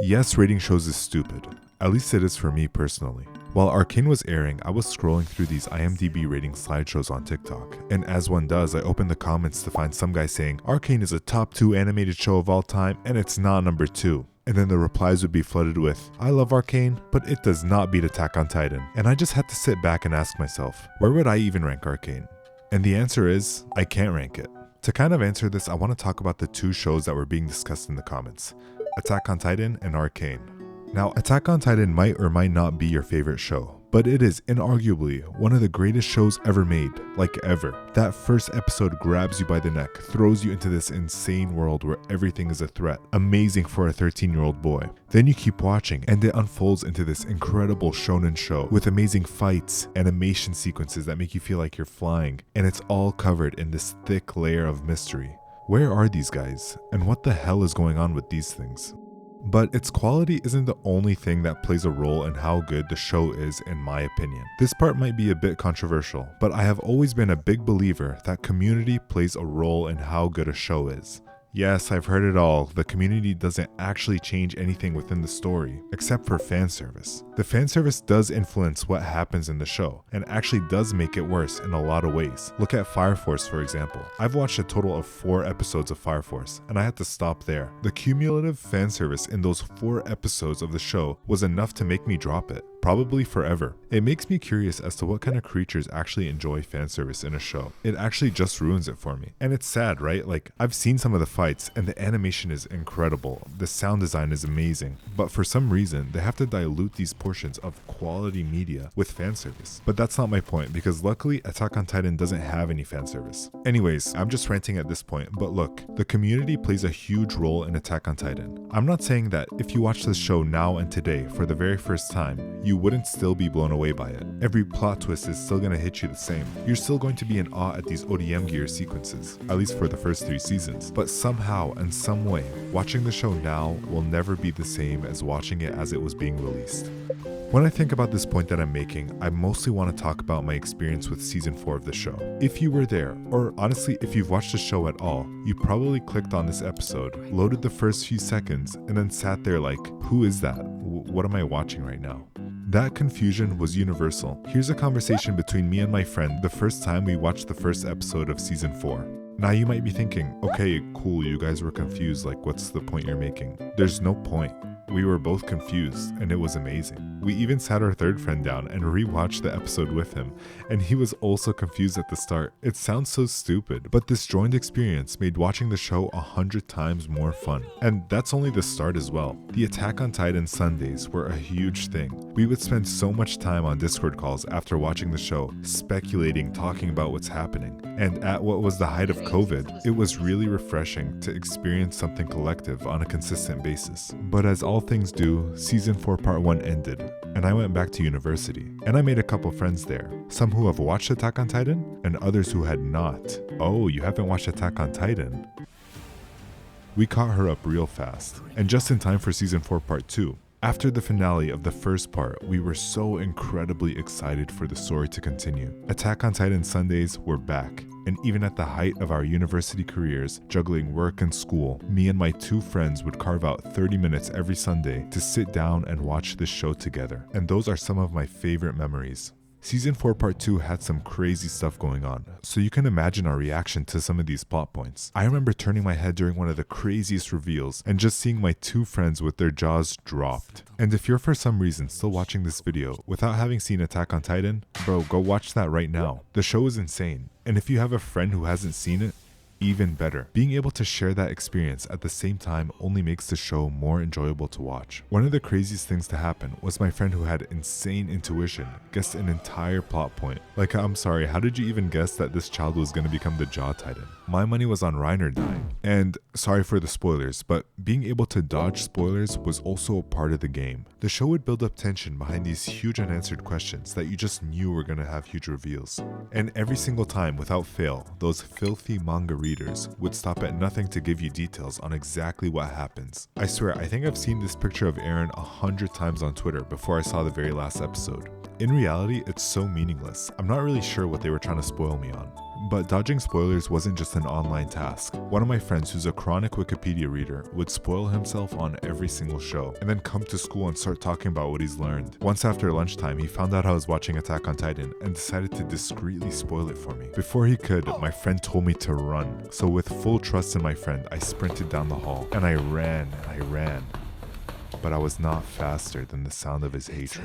Yes, rating shows is stupid. At least it is for me personally. While Arcane was airing, I was scrolling through these IMDb rating slideshows on TikTok, and as one does, I opened the comments to find some guy saying, Arcane is a top 2 animated show of all time, and it's not number 2. And then the replies would be flooded with, I love Arcane, but it does not beat Attack on Titan. And I just had to sit back and ask myself, where would I even rank Arcane? And the answer is, I can't rank it. To kind of answer this, I want to talk about the 2 shows that were being discussed in the comments, Attack on Titan and Arcane. Now, Attack on Titan might or might not be your favorite show, but it is inarguably one of the greatest shows ever made, like ever. That first episode grabs you by the neck, throws you into this insane world where everything is a threat, amazing for a 13-year-old boy. Then you keep watching, and it unfolds into this incredible shonen show with amazing fights, animation sequences that make you feel like you're flying, and it's all covered in this thick layer of mystery. Where are these guys, and what the hell is going on with these things? But its quality isn't the only thing that plays a role in how good the show is, in my opinion. This part might be a bit controversial, but I have always been a big believer that community plays a role in how good a show is. Yes, I've heard it all. The community doesn't actually change anything within the story, except for fan service. The fan service does influence what happens in the show, and actually does make it worse in a lot of ways. Look at Fire Force, for example. I've watched a total of 4 episodes of Fire Force, and I had to stop there. The cumulative fan service in those 4 episodes of the show was enough to make me drop it. Probably forever. It makes me curious as to what kind of creatures actually enjoy fan service in a show. It actually just ruins it for me. And it's sad, right? Like, I've seen some of the fights and the animation is incredible. The sound design is amazing. But for some reason, they have to dilute these portions of quality media with fan service. But that's not my point, because luckily Attack on Titan doesn't have any fan service. Anyways, I'm just ranting at this point, but look, the community plays a huge role in Attack on Titan. I'm not saying that if you watch this show now and today for the very first time, you wouldn't still be blown away by it. Every plot twist is still gonna hit you the same. You're still going to be in awe at these ODM gear sequences, at least for the first 3 seasons. But somehow and some way, watching the show now will never be the same as watching it as it was being released. When I think about this point that I'm making, I mostly want to talk about my experience with season 4 of the show. If you were there, or honestly if you've watched the show at all, you probably clicked on this episode, loaded the first few seconds, and then sat there like, who is that? What am I watching right now? That confusion was universal. Here's a conversation between me and my friend the first time we watched the first episode of season 4. Now you might be thinking, okay, cool, you guys were confused, like what's the point you're making? There's no point. We were both confused, and it was amazing. We even sat our third friend down and rewatched the episode with him, and he was also confused at the start. It sounds so stupid, but this joined experience made watching the show 100 times more fun. And that's only the start as well. The Attack on Titan Sundays were a huge thing. We would spend so much time on Discord calls after watching the show, speculating, talking about what's happening. And at what was the height of COVID, it was really refreshing to experience something collective on a consistent basis. But as all things do, season 4 part 1 ended, and I went back to university, and I made a couple friends there, some who have watched Attack on Titan, and others who had not. Oh, you haven't watched Attack on Titan? We caught her up real fast, and just in time for season 4 part 2. After the finale of the first part, we were so incredibly excited for the story to continue. Attack on Titan Sundays were back, and even at the height of our university careers, juggling work and school, me and my 2 friends would carve out 30 minutes every Sunday to sit down and watch this show together. And those are some of my favorite memories. Season 4 part 2 had some crazy stuff going on, so you can imagine our reaction to some of these plot points. I remember turning my head during one of the craziest reveals and just seeing my 2 friends with their jaws dropped. And if you're for some reason still watching this video without having seen Attack on Titan, bro, go watch that right now. The show is insane, and if you have a friend who hasn't seen it, even better. Being able to share that experience at the same time only makes the show more enjoyable to watch. One of the craziest things to happen was my friend who had insane intuition guessed an entire plot point. Like, I'm sorry, how did you even guess that this child was going to become the Jaw Titan? My money was on Reiner dying. And sorry for the spoilers, but being able to dodge spoilers was also a part of the game. The show would build up tension behind these huge unanswered questions that you just knew were going to have huge reveals. And every single time, without fail, those filthy manga readers would stop at nothing to give you details on exactly what happens. I swear, I think I've seen this picture of Eren 100 times on Twitter before I saw the very last episode. In reality, it's so meaningless. I'm not really sure what they were trying to spoil me on. But dodging spoilers wasn't just an online task. One of my friends, who's a chronic Wikipedia reader, would spoil himself on every single show, and then come to school and start talking about what he's learned. Once after lunchtime, he found out I was watching Attack on Titan and decided to discreetly spoil it for me. Before he could, my friend told me to run. So with full trust in my friend, I sprinted down the hall, and I ran and I ran. But I was not faster than the sound of his hatred.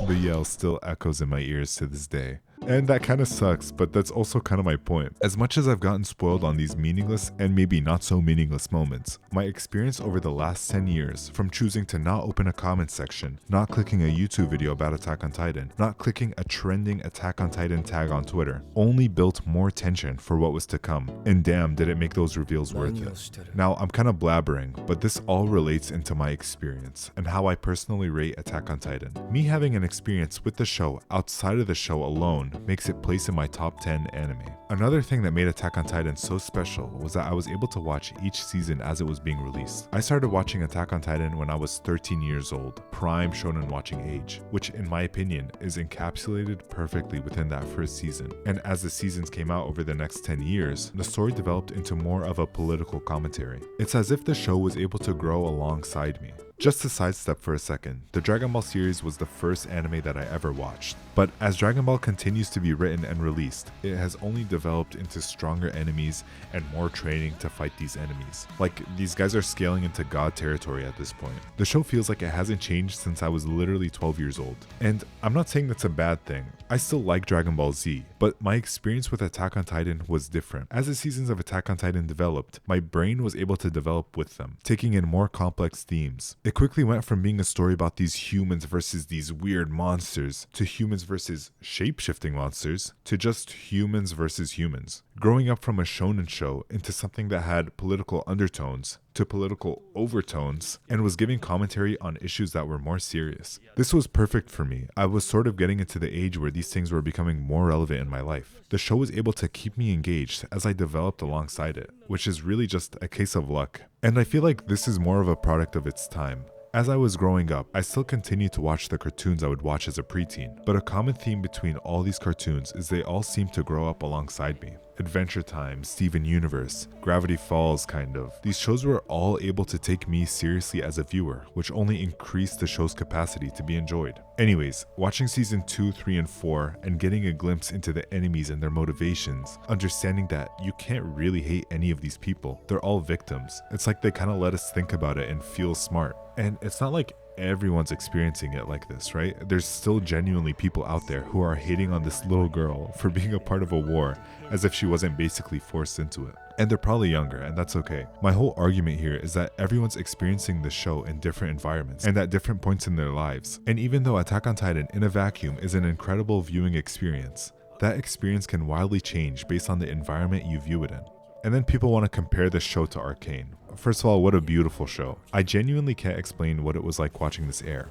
The yell still echoes in my ears to this day. And that kind of sucks, but that's also kind of my point. As much as I've gotten spoiled on these meaningless and maybe not so meaningless moments, my experience over the last 10 years, from choosing to not open a comment section, not clicking a YouTube video about Attack on Titan, not clicking a trending Attack on Titan tag on Twitter, only built more tension for what was to come. And damn, did it make those reveals worth it. Now, I'm kind of blabbering, but this all relates into my experience and how I personally rate Attack on Titan. Me having an experience with the show outside of the show alone makes it place in my top 10 anime. Another thing that made Attack on Titan so special was that I was able to watch each season as it was being released. I started watching Attack on Titan when I was 13 years old, prime shonen watching age, which in my opinion is encapsulated perfectly within that first season. And as the seasons came out over the next 10 years, the story developed into more of a political commentary. It's as if the show was able to grow alongside me. Just to sidestep for a second, the Dragon Ball series was the first anime that I ever watched. But as Dragon Ball continues to be written and released, it has only developed into stronger enemies and more training to fight these enemies. Like, these guys are scaling into god territory at this point. The show feels like it hasn't changed since I was literally 12 years old. And I'm not saying that's a bad thing. I still like Dragon Ball Z, but my experience with Attack on Titan was different. As the seasons of Attack on Titan developed, my brain was able to develop with them, taking in more complex themes. It quickly went from being a story about these humans versus these weird monsters, to humans versus shape-shifting monsters, to just humans versus humans. Growing up from a shonen show into something that had political undertones, to political overtones, and was giving commentary on issues that were more serious. This was perfect for me. I was sort of getting into the age where these things were becoming more relevant in my life. The show was able to keep me engaged as I developed alongside it, which is really just a case of luck. And I feel like this is more of a product of its time. As I was growing up, I still continued to watch the cartoons I would watch as a preteen, but a common theme between all these cartoons is they all seem to grow up alongside me. Adventure Time, Steven Universe, Gravity Falls kind of. These shows were all able to take me seriously as a viewer, which only increased the show's capacity to be enjoyed. Anyways, watching season 2, 3, and 4 and getting a glimpse into the enemies and their motivations, understanding that you can't really hate any of these people. They're all victims. It's like they kind of let us think about it and feel smart. And it's not like everyone's experiencing it like this, right? There's still genuinely people out there who are hating on this little girl for being a part of a war as if she wasn't basically forced into it. And they're probably younger, and that's okay. My whole argument here is that everyone's experiencing the show in different environments and at different points in their lives. And even though Attack on Titan in a vacuum is an incredible viewing experience, that experience can wildly change based on the environment you view it in. And then people want to compare this show to Arcane. First of all, what a beautiful show. I genuinely can't explain what it was like watching this air.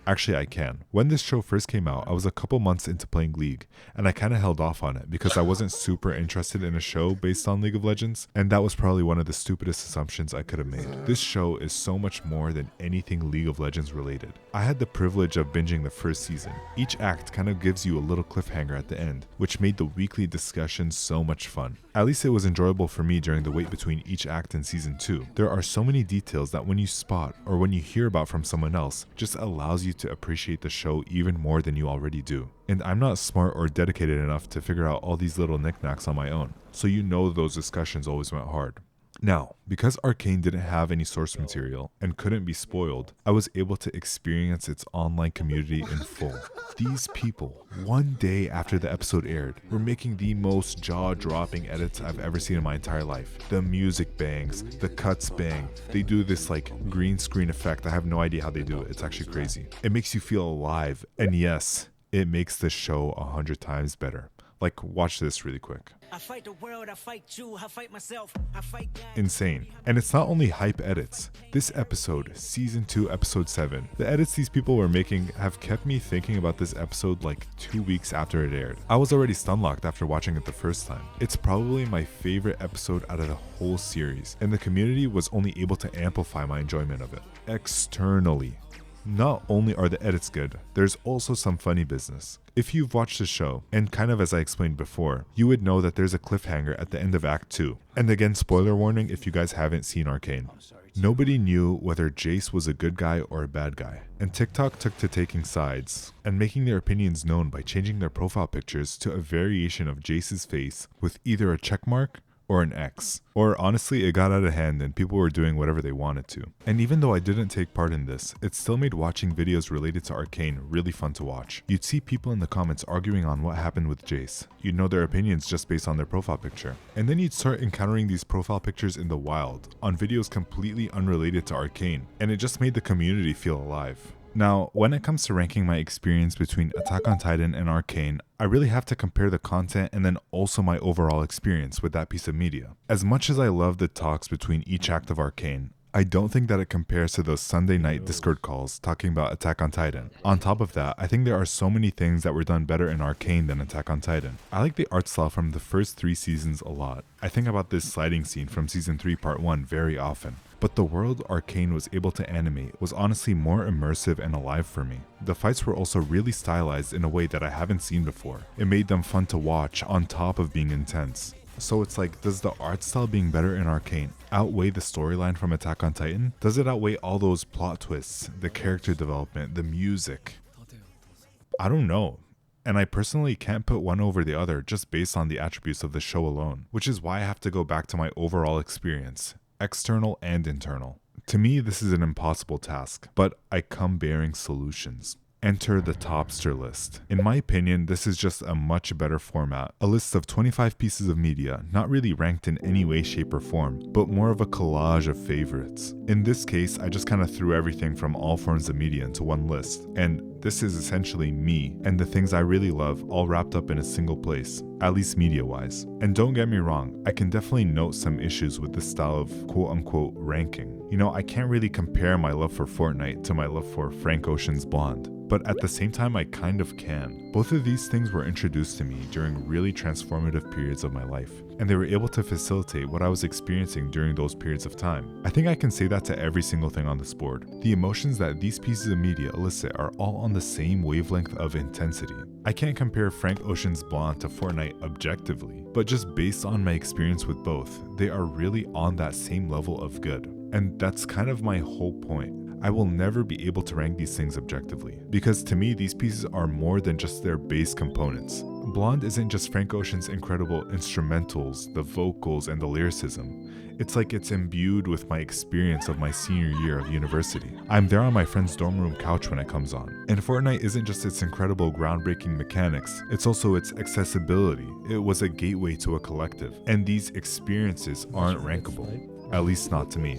Actually, I can. When this show first came out, I was a couple months into playing League, and I kind of held off on it because I wasn't super interested in a show based on League of Legends, and that was probably one of the stupidest assumptions I could have made. This show is so much more than anything League of Legends related. I had the privilege of binging the first season. Each act kind of gives you a little cliffhanger at the end, which made the weekly discussions so much fun. At least it was enjoyable for me during the wait between each act in season 2. There are so many details that when you spot or when you hear about from someone else, just allows you to appreciate the show even more than you already do. And I'm not smart or dedicated enough to figure out all these little knickknacks on my own, so you know those discussions always went hard. Now, because Arcane didn't have any source material and couldn't be spoiled, I was able to experience its online community in full. These people, one day after the episode aired, were making the most jaw-dropping edits I've ever seen in my entire life. The music bangs, the cuts bang, they do this like green screen effect. I have no idea how they do it. It's actually crazy. It makes you feel alive, and yes, it makes the show 100 times better. Like, watch this really quick. I fight the world, I fight you, I fight myself, I fight God. Insane. And it's not only hype edits. This episode, season 2, episode 7, the edits these people were making have kept me thinking about this episode like 2 weeks after it aired. I was already stun-locked after watching it the first time. It's probably my favorite episode out of the whole series, and the community was only able to amplify my enjoyment of it. Externally. Not only are the edits good, there's also some funny business. If you've watched the show, and kind of as I explained before, you would know that there's a cliffhanger at the end of Act 2. And again, spoiler warning if you guys haven't seen Arcane. Nobody knew whether Jace was a good guy or a bad guy, and TikTok took to taking sides and making their opinions known by changing their profile pictures to a variation of Jace's face with either a checkmark or an X. Or honestly, it got out of hand and people were doing whatever they wanted to. And even though I didn't take part in this, it still made watching videos related to Arcane really fun to watch. You'd see people in the comments arguing on what happened with Jace. You'd know their opinions just based on their profile picture. And then you'd start encountering these profile pictures in the wild, on videos completely unrelated to Arcane, and it just made the community feel alive. Now, when it comes to ranking my experience between Attack on Titan and Arcane, I really have to compare the content and then also my overall experience with that piece of media. As much as I love the talks between each act of Arcane, I don't think that it compares to those Sunday night Discord calls talking about Attack on Titan. On top of that, I think there are so many things that were done better in Arcane than Attack on Titan. I like the art style from the first 3 seasons a lot. I think about this sliding scene from Season 3 Part 1 very often. But the world Arcane was able to animate was honestly more immersive and alive for me. The fights were also really stylized in a way that I haven't seen before. It made them fun to watch on top of being intense. So it's like, does the art style being better in Arcane outweigh the storyline from Attack on Titan? Does it outweigh all those plot twists, the character development, the music? I don't know. And I personally can't put one over the other just based on the attributes of the show alone, which is why I have to go back to my overall experience, external and internal. To me, this is an impossible task, but I come bearing solutions. Enter the topster list. In my opinion, this is just a much better format. A list of 25 pieces of media, not really ranked in any way, shape, or form, but more of a collage of favorites. In this case, I just kind of threw everything from all forms of media into one list, and this is essentially me and the things I really love all wrapped up in a single place, at least media-wise. And don't get me wrong, I can definitely note some issues with this style of quote-unquote ranking. You know, I can't really compare my love for Fortnite to my love for Frank Ocean's Blonde. But at the same time, I kind of can. Both of these things were introduced to me during really transformative periods of my life, and they were able to facilitate what I was experiencing during those periods of time. I think I can say that to every single thing on this board. The emotions that these pieces of media elicit are all on the same wavelength of intensity. I can't compare Frank Ocean's Blonde to Fortnite objectively, but just based on my experience with both, they are really on that same level of good. And that's kind of my whole point. I will never be able to rank these things objectively, because to me these pieces are more than just their base components. Blonde isn't just Frank Ocean's incredible instrumentals, the vocals, and the lyricism. It's like it's imbued with my experience of my senior year of university. I'm there on my friend's dorm room couch when it comes on. And Fortnite isn't just its incredible groundbreaking mechanics, it's also its accessibility. It was a gateway to a collective, and these experiences aren't rankable, at least not to me.